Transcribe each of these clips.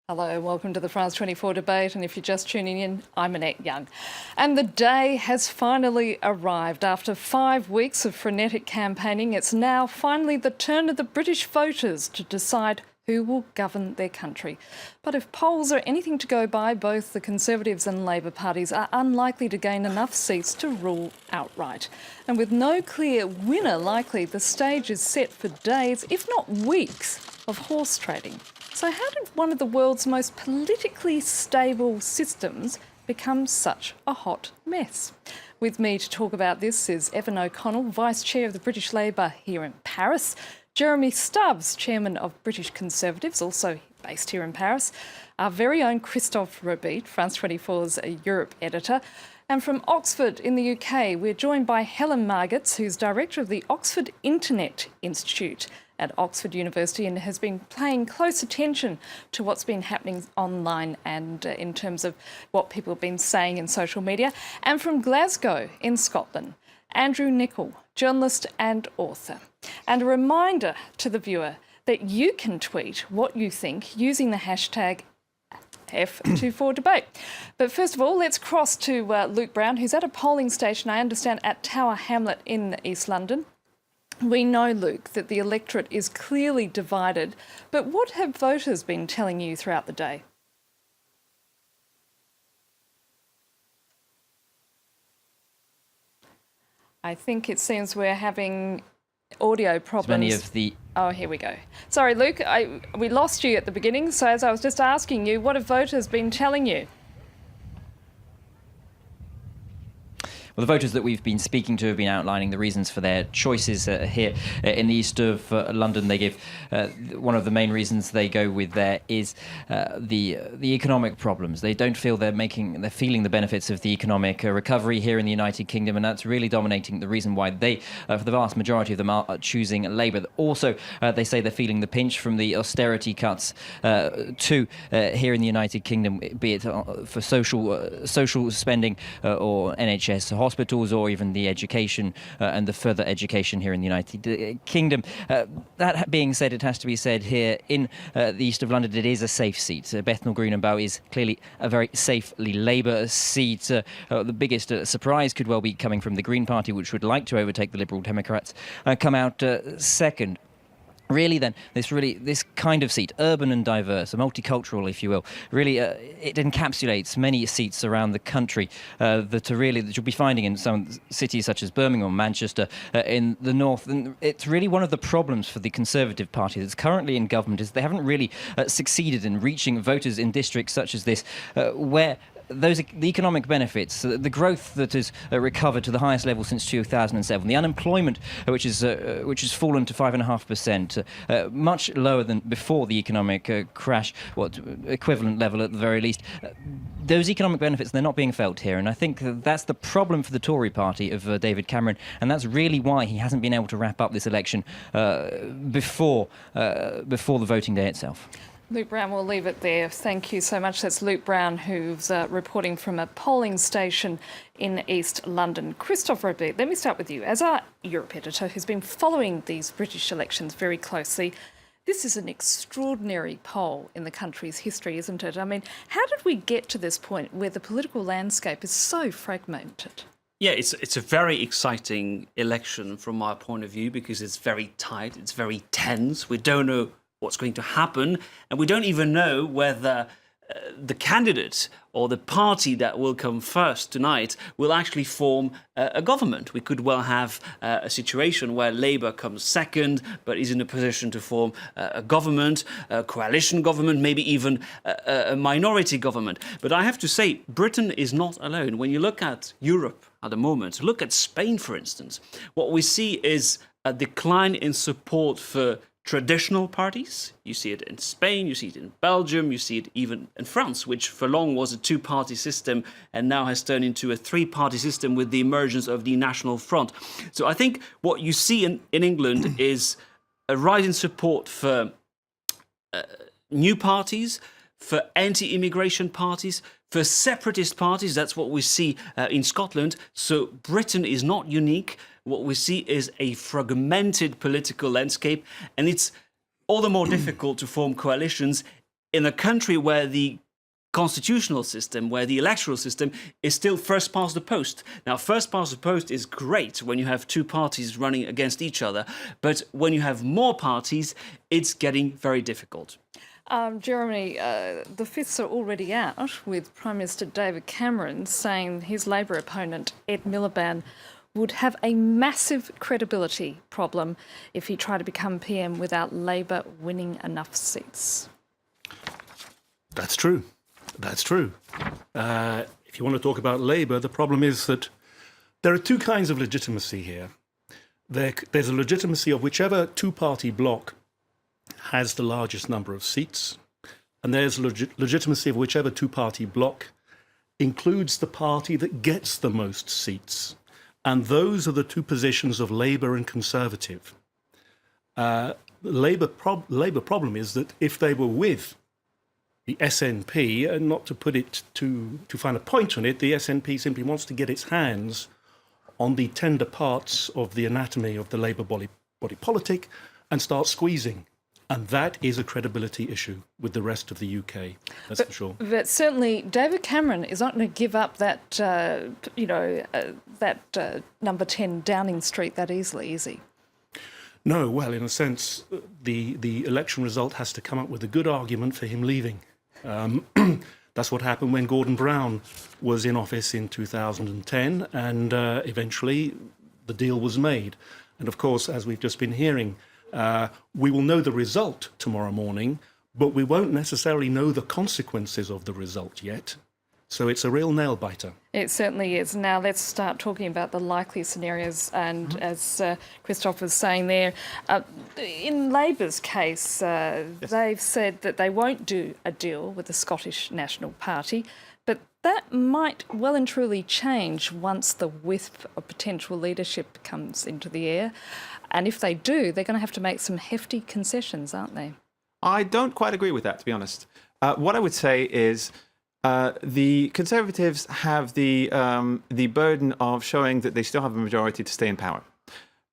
Hello, welcome to the France 24 debate, and if you're just tuning in, I'm Annette Young. And the day has finally arrived. After 5 weeks of frenetic campaigning, it's now finally the turn of the British voters to decide who will govern their country. But if polls are anything to go by, both the Conservatives and Labor parties are unlikely to gain enough seats to rule outright. And with no clear winner likely, the stage is set for days, if not weeks, of horse trading. So how did one of the world's most politically stable systems become such a hot mess? With me to talk about this is Evan O'Connell, Vice Chair of the British Labor here in Paris, Jeremy Stubbs, Chairman of British Conservatives, also based here in Paris, our very own Christophe Robit, France 24's Europe editor, and from Oxford in the UK, we're joined by Helen Margetts, who's Director of the Oxford Internet Institute at Oxford University and has been paying close attention to what's been happening online and in terms of what people have been saying in social media. And from Glasgow in Scotland, Andrew Nicol, journalist and author. And a reminder to the viewer that you can tweet what you think using the hashtag F24debate. But first of all, let's cross to Luke Brown, who's at a polling station, I understand, at Tower Hamlet in East London. We know, Luke, that the electorate is clearly divided, but what have voters been telling you throughout the day? I think it seems we're having audio problems. Oh, here we go. Sorry, Luke, we lost you at the beginning, so as I was just asking you, what have voters been telling you? Well, the voters that we've been speaking to have been outlining the reasons for their choices here in the east of London. They give one of the main reasons they go with there is the economic problems. They don't feel they're feeling the benefits of the economic recovery here in the United Kingdom, and that's really dominating the reason why they, for the vast majority of them, are choosing Labour. Also, they say they're feeling the pinch from the austerity cuts too here in the United Kingdom, be it for social spending or NHS hospitals, or even the education and the further education here in the United Kingdom. That being said, it has to be said here in the east of London, it is a safe seat. Bethnal Green and Bow is clearly a very safely Labour seat. The biggest surprise could well be coming from the Green Party, which would like to overtake the Liberal Democrats, come out second. Really then, this kind of seat, urban and diverse, multicultural, if you will, really it encapsulates many seats around the country that you'll be finding in some cities such as Birmingham, Manchester, in the north. And it's really one of the problems for the Conservative Party that's currently in government is they haven't really succeeded in reaching voters in districts such as this, where the economic benefits, the growth that has recovered to the highest level since 2007, the unemployment which has fallen to 5.5%, much lower than before the economic crash, equivalent level at the very least. Those economic benefits, they're not being felt here, and I think that's the problem for the Tory party of David Cameron, and that's really why he hasn't been able to wrap up this election before the voting day itself. Luke Brown, we'll leave it there. Thank you so much. That's Luke Brown, who's reporting from a polling station in East London. Christophe Robit, let me start with you. As our Europe editor who's been following these British elections very closely, this is an extraordinary poll in the country's history, isn't it? I mean, how did we get to this point where the political landscape is so fragmented? Yeah, it's a very exciting election from my point of view because it's very tight, it's very tense. We don't know what's going to happen, and we don't even know whether the candidate or the party that will come first tonight will actually form a government. We could well have a situation where Labour comes second, but is in a position to form a government, a coalition government, maybe even a minority government. But I have to say, Britain is not alone. When you look at Europe at the moment, look at Spain, for instance, what we see is a decline in support for traditional parties. You see it in Spain, you see it in Belgium, you see it even in France, which for long was a two-party system and now has turned into a three-party system with the emergence of the National Front. So I think what you see in England is a rise in support for new parties, for anti-immigration parties, for separatist parties. That's what we see in Scotland. So Britain is not unique. What we see is a fragmented political landscape, and it's all the more difficult to form coalitions in a country where the constitutional system, where the electoral system is still first past the post. Now, first past the post is great when you have two parties running against each other, but when you have more parties, it's getting very difficult. Jeremy, the fifths are already out, with Prime Minister David Cameron saying his Labor opponent, Ed Miliband, would have a massive credibility problem if he tried to become PM without Labor winning enough seats. That's true. That's true. If you want to talk about Labour, the problem is that there are two kinds of legitimacy here. There's a legitimacy of whichever two-party bloc has the largest number of seats, and there's legitimacy of whichever two-party bloc includes the party that gets the most seats. And those are the two positions of Labour and Conservative. Labour problem is that if they were with the SNP, and not to put it to find a point on it, the SNP simply wants to get its hands on the tender parts of the anatomy of the Labour body politic and start squeezing. And that is a credibility issue with the rest of the UK, that's for sure. But certainly David Cameron is not going to give up that, number 10 Downing Street that easily, is he? No, well, in a sense, the election result has to come up with a good argument for him leaving. That's what happened when Gordon Brown was in office in 2010, and eventually the deal was made. And of course, as we've just been hearing, we will know the result tomorrow morning, but we won't necessarily know the consequences of the result yet. So it's a real nail-biter. It certainly is. Now let's start talking about the likely scenarios. And as Christophe was saying there, in Labour's case, they've said that they won't do a deal with the Scottish National Party, but that might well and truly change once the wisp of potential leadership comes into the air. And if they do, they're going to have to make some hefty concessions, aren't they? I don't quite agree with that, to be honest. What I would say is the Conservatives have the burden of showing that they still have a majority to stay in power.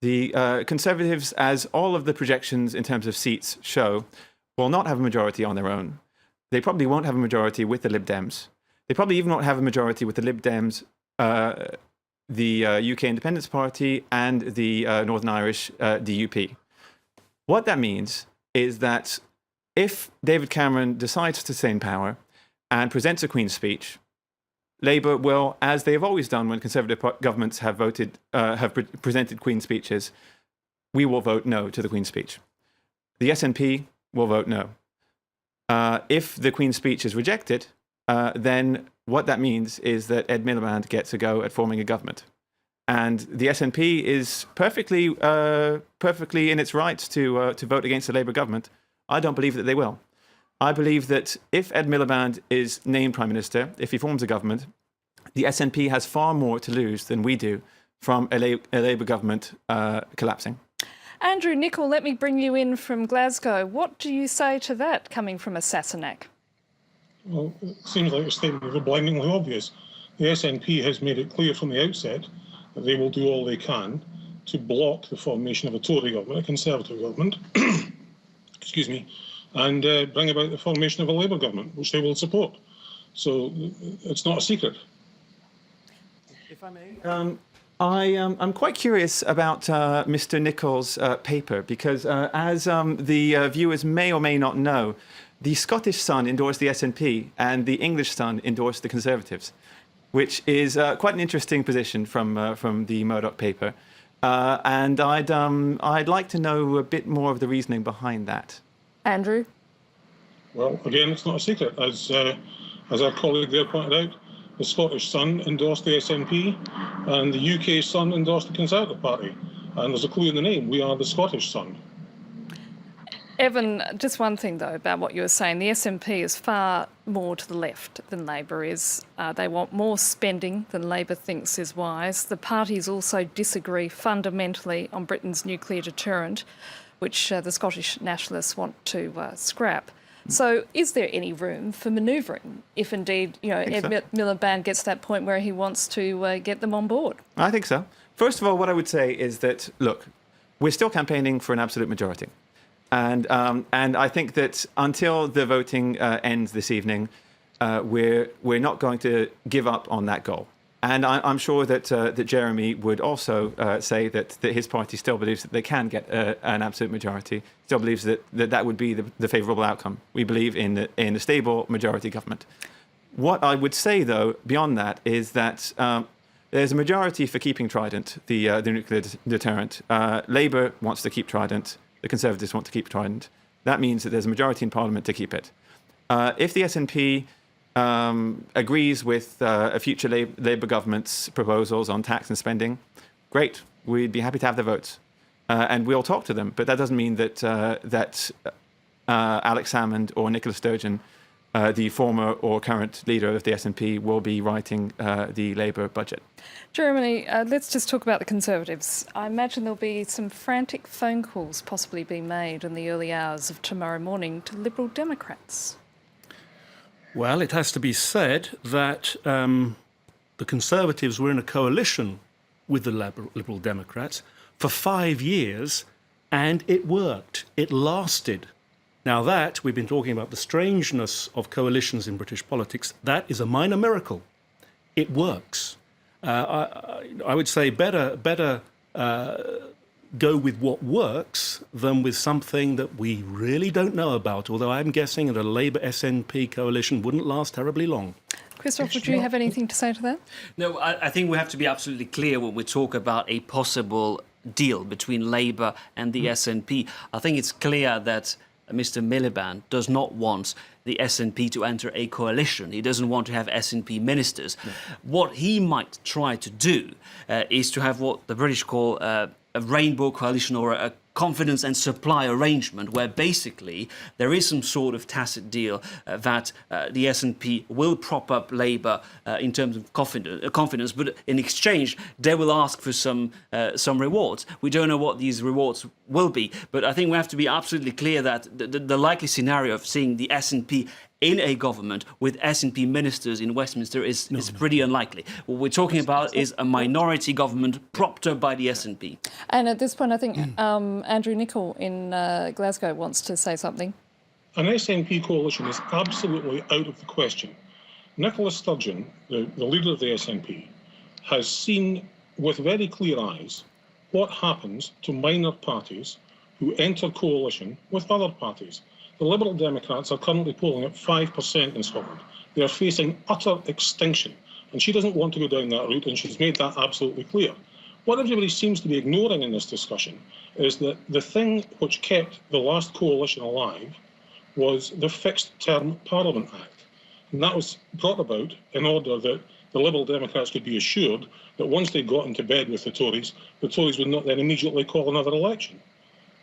The Conservatives, as all of the projections in terms of seats show, will not have a majority on their own. They probably won't have a majority with the Lib Dems. They probably even won't have a majority with the Lib Dems, the UK Independence Party, and the Northern Irish DUP. What that means is that if David Cameron decides to stay in power and presents a Queen's speech, Labour will, as they have always done when Conservative governments have presented Queen's speeches, we will vote no to the Queen's speech. The SNP will vote no. If the Queen's speech is rejected, then what that means is that Ed Miliband gets a go at forming a government. And the SNP is perfectly in its rights to vote against the Labour government. I don't believe that they will. I believe that if Ed Miliband is named Prime Minister, if he forms a government, the SNP has far more to lose than we do from a Labour government collapsing. Andrew Nicol, let me bring you in from Glasgow. What do you say to that coming from a Sassenach? Well, it seems like a statement of blindingly obvious. The SNP has made it clear from the outset that they will do all they can to block the formation of a Tory government, a Conservative government, excuse me, and bring about the formation of a Labour government, which they will support. So it's not a secret. If I may, I'm quite curious about Mr. Nicol's paper, because as the viewers may or may not know, the Scottish Sun endorsed the SNP and the English Sun endorsed the Conservatives, which is quite an interesting position from the Murdoch paper. And I'd like to know a bit more of the reasoning behind that. Andrew? Well, again, it's not a secret. As our colleague there pointed out, the Scottish Sun endorsed the SNP and the UK Sun endorsed the Conservative Party. And there's a clue in the name, we are the Scottish Sun. Evan, just one thing, though, about what you were saying. The SNP is far more to the left than Labor is. They want more spending than Labor thinks is wise. The parties also disagree fundamentally on Britain's nuclear deterrent, which the Scottish nationalists want to scrap. So is there any room for manoeuvring if indeed, Ed Miliband gets to that point where he wants to get them on board? I think so. First of all, what I would say is that, look, we're still campaigning for an absolute majority. And I think that until the voting ends this evening, we're not going to give up on that goal. And I'm sure that Jeremy would also say that his party still believes that they can get an absolute majority, still believes that would be the favourable outcome. We believe in a stable majority government. What I would say, though, beyond that, is that there's a majority for keeping Trident, the nuclear deterrent. Labour wants to keep Trident. The Conservatives want to keep Trident. That means that there's a majority in Parliament to keep it. If the SNP agrees with a future Labour government's proposals on tax and spending, great. We'd be happy to have the votes, and we'll talk to them. But that doesn't mean that Alex Salmond or Nicola Sturgeon, the former or current leader of the SNP, will be writing the Labour budget. Jeremy, let's just talk about the Conservatives. I imagine there'll be some frantic phone calls possibly being made in the early hours of tomorrow morning to Liberal Democrats. Well, it has to be said that the Conservatives were in a coalition with the Liberal Democrats for 5 years, and it worked. It lasted. Now that, we've been talking about the strangeness of coalitions in British politics, that is a minor miracle. It works. I would say better go with what works than with something that we really don't know about, although I'm guessing that a Labour SNP coalition wouldn't last terribly long. Christoph, would you have anything to say to that? No, I think we have to be absolutely clear when we talk about a possible deal between Labour and the SNP. I think it's clear that Mr. Miliband does not want the SNP to enter a coalition. He doesn't want to have SNP ministers. No. What he might try to do is to have what the British call a rainbow coalition, or a confidence and supply arrangement, where basically there is some sort of tacit deal that the SNP will prop up Labour in terms of confidence, but in exchange they will ask for some rewards. We don't know what these rewards will be, but I think we have to be absolutely clear that the likely scenario of seeing the SNP in a government with SNP ministers in Westminster is pretty unlikely. What we're talking about is a minority government propped up by the SNP. And at this point, I think Andrew Nicol in Glasgow wants to say something. An SNP coalition is absolutely out of the question. Nicola Sturgeon, the leader of the SNP, has seen with very clear eyes what happens to minor parties who enter coalition with other parties. The Liberal Democrats are currently polling at 5% in Scotland. They are facing utter extinction, and she doesn't want to go down that route, and she's made that absolutely clear. What everybody seems to be ignoring in this discussion is that the thing which kept the last coalition alive was the Fixed Term Parliament Act. And that was brought about in order that the Liberal Democrats could be assured that once they got into bed with the Tories would not then immediately call another election.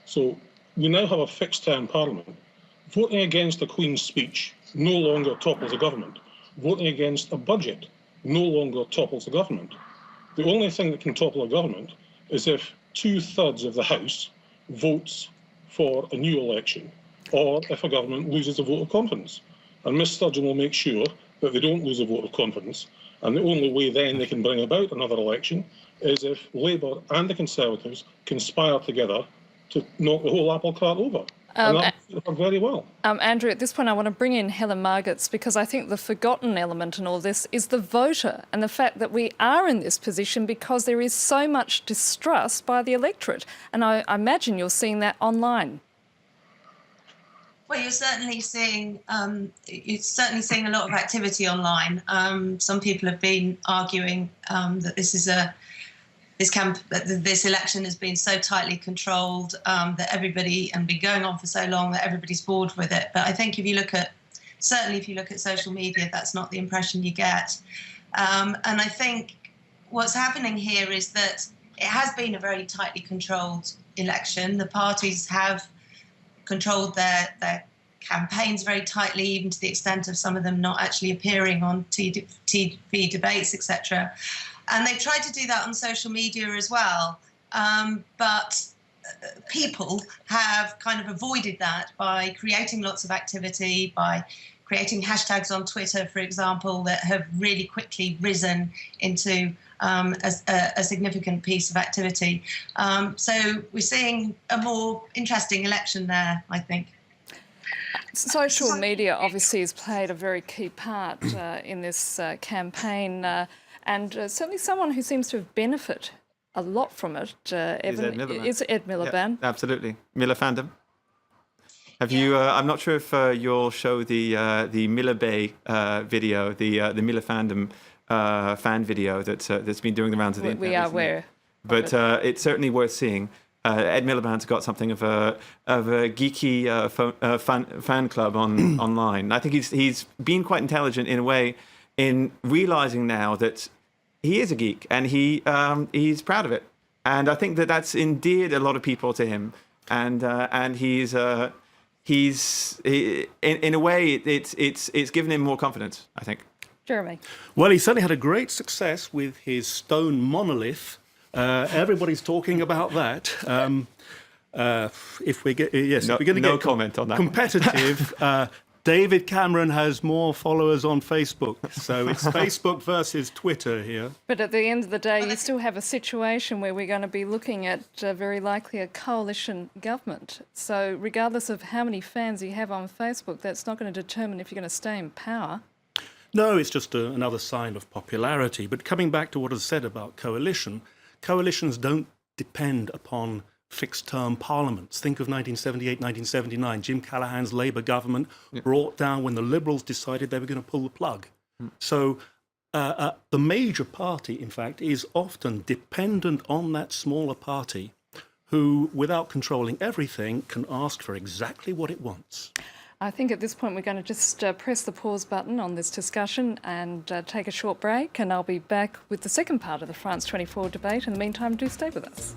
So we now have a fixed term Parliament. Voting against the Queen's speech no longer topples the government. Voting against a budget no longer topples the government. The only thing that can topple a government is if 2/3 of the House votes for a new election, or if a government loses a vote of confidence. And Ms Sturgeon will make sure that they don't lose a vote of confidence. And the only way then they can bring about another election is if Labour and the Conservatives conspire together to knock the whole apple cart over. And that worked very well. Andrew, at this point, I want to bring in Helen Margetts, because I think the forgotten element in all this is the voter, and the fact that we are in this position because there is so much distrust by the electorate. And I imagine you're seeing that online. Well, you're certainly seeing a lot of activity online. Some people have been arguing that this election has been so tightly controlled that everybody, and been going on for so long that everybody's bored with it. But I think if you look at social media, that's not the impression you get. And I think what's happening here is that it has been a very tightly controlled election. The parties have controlled their campaigns very tightly, even to the extent of some of them not actually appearing on TV debates, etc. And they've tried to do that on social media as well. But people have kind of avoided that by creating lots of activity, by creating hashtags on Twitter, for example, that have really quickly risen into a significant piece of activity. So we're seeing a more interesting election there, I think. Social media obviously has played a very key part in this campaign, and certainly someone who seems to have benefited a lot from it is Ed Miliband. Yeah, absolutely. Miller fandom. Have you? I'm not sure if you'll show the Miller Bay video, the Miller fandom fan video that's been doing the rounds of the internet. We are recently. aware. But it's certainly worth seeing. Ed Miliband's got something of a geeky fan club online. I think he's been quite intelligent in a way in realizing now that he is a geek and he's proud of it. And I think that's endeared a lot of people to him. And he's in a way it's given him more confidence, I think. Jeremy. Well, he certainly had a great success with his stone monolith. Everybody's talking about that. If we get if we're going to no get comment on that. Competitive. David Cameron has more followers on Facebook, so it's Facebook versus Twitter here. But at the end of the day, you still have a situation where we're going to be looking at very likely a coalition government. So regardless of how many fans you have on Facebook, that's not going to determine if you're going to stay in power. No, it's just another sign of popularity. But coming back to what I said about coalitions don't depend upon fixed-term parliaments. Think of 1978, 1979. Jim Callaghan's Labour government brought down when the Liberals decided they were going to pull the plug. So the major party, in fact, is often dependent on that smaller party who, without controlling everything, can ask for exactly what it wants. I think at this point we're going to just press the pause button on this discussion and take a short break, and I'll be back with the second part of the France 24 debate. In the meantime, do stay with us.